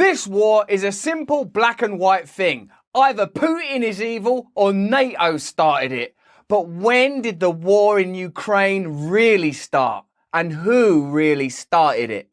This war is a simple black and white thing. Either Putin is evil or NATO started it. But when did the war in Ukraine really start? And who really started it?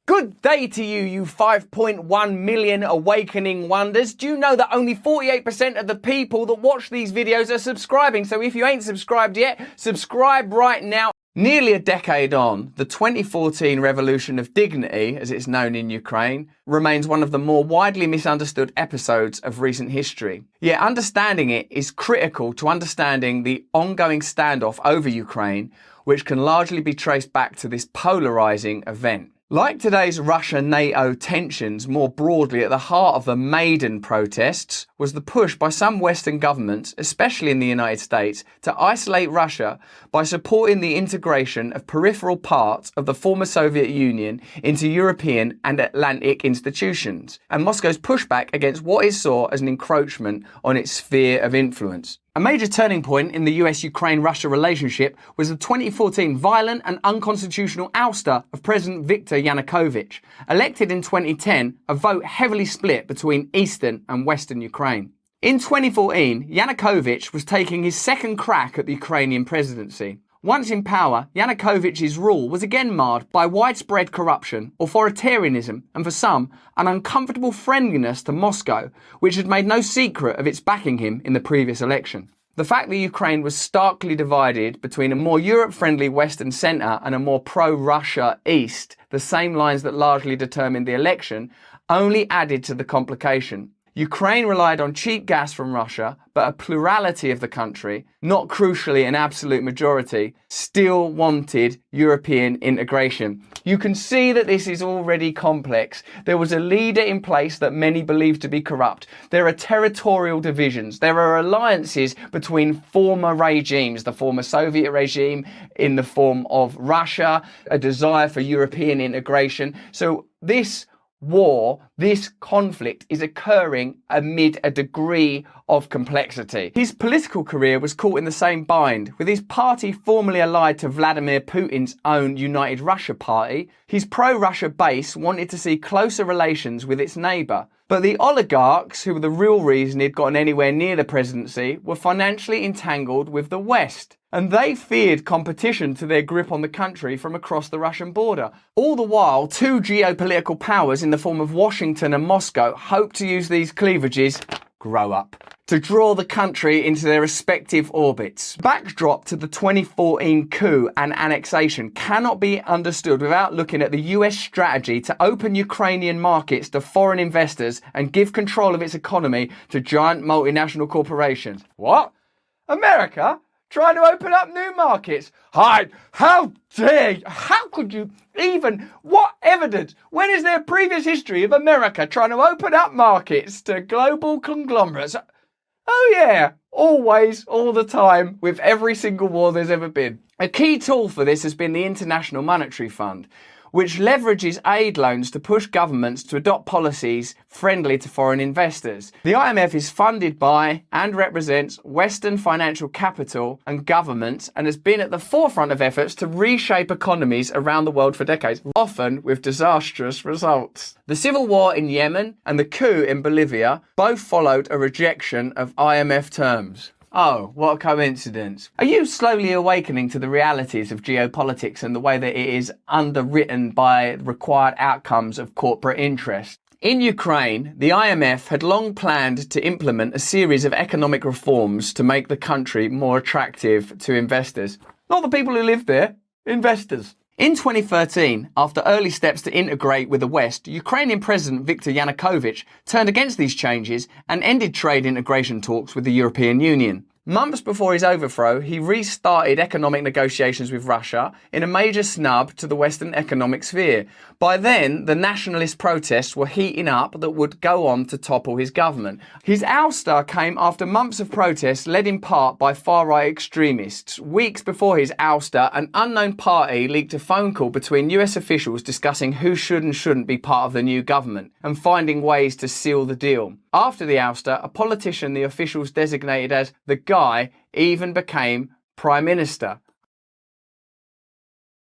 Good day to you, you 5.1 million awakening wonders. Do you know that only 48% of the people that watch these videos are subscribing? So if you ain't subscribed yet, subscribe right now. Nearly a decade on, the 2014 Revolution of Dignity, as it's known in Ukraine, remains one of the more widely misunderstood episodes of recent history. Yet understanding it is critical to understanding the ongoing standoff over Ukraine, which can largely be traced back to this polarizing event. Like today's Russia-NATO tensions, more broadly at the heart of the Maidan protests was the push by some Western governments, especially in the United States, to isolate Russia by supporting the integration of peripheral parts of the former Soviet Union into European and Atlantic institutions, and Moscow's pushback against what it saw as an encroachment on its sphere of influence. A major turning point in the US-Ukraine-Russia relationship was the 2014 violent and unconstitutional ouster of President Viktor Yanukovych. Elected in 2010, a vote heavily split between Eastern and Western Ukraine. In 2014, Yanukovych was taking his second crack at the Ukrainian presidency. Once in power, Yanukovych's rule was again marred by widespread corruption, authoritarianism, and for some, an uncomfortable friendliness to Moscow, which had made no secret of its backing him in the previous election. The fact that Ukraine was starkly divided between a more Europe-friendly Western centre and a more pro-Russia East, the same lines that largely determined the election, only added to the complication. Ukraine relied on cheap gas from Russia, but a plurality of the country, not crucially an absolute majority, still wanted European integration. You can see that this is already complex. There was a leader in place that many believe to be corrupt. There are territorial divisions. There are alliances between former regimes, the former Soviet regime in the form of Russia, a desire for European integration. So this war, this conflict is occurring amid a degree of complexity. His political career was caught in the same bind, with his party formerly allied to Vladimir Putin's own United Russia party. His pro-Russia base wanted to see closer relations with its neighbour. But the oligarchs, who were the real reason he'd gotten anywhere near the presidency, were financially entangled with the West. And they feared competition to their grip on the country from across the Russian border. All the while, two geopolitical powers in the form of Washington and Moscow hoped to use these cleavages, grow up, to draw the country into their respective orbits. Backdrop to the 2014 coup and annexation cannot be understood without looking at the US strategy to open Ukrainian markets to foreign investors and give control of its economy to giant multinational corporations. What? America? Trying to open up new markets? Hide! How dare you? How could you even? What evidence? When is there previous history of America trying to open up markets to global conglomerates? Oh yeah, always, all the time, with every single war there's ever been. A key tool for this has been the International Monetary Fund, which leverages aid loans to push governments to adopt policies friendly to foreign investors. The IMF is funded by and represents Western financial capital and governments and has been at the forefront of efforts to reshape economies around the world for decades, often with disastrous results. The civil war in Yemen and the coup in Bolivia both followed a rejection of IMF terms. Oh, what a coincidence. Are you slowly awakening to the realities of geopolitics and the way that it is underwritten by required outcomes of corporate interests? In Ukraine, the IMF had long planned to implement a series of economic reforms to make the country more attractive to investors. Not the people who live there, investors. In 2013, after early steps to integrate with the West, Ukrainian President Viktor Yanukovych turned against these changes and ended trade integration talks with the European Union. Months before his overthrow, he restarted economic negotiations with Russia in a major snub to the Western economic sphere. By then, the nationalist protests were heating up that would go on to topple his government. His ouster came after months of protests led in part by far-right extremists. Weeks before his ouster, an unknown party leaked a phone call between US officials discussing who should and shouldn't be part of the new government and finding ways to seal the deal. After the ouster, a politician the officials designated as the guy even became Prime Minister.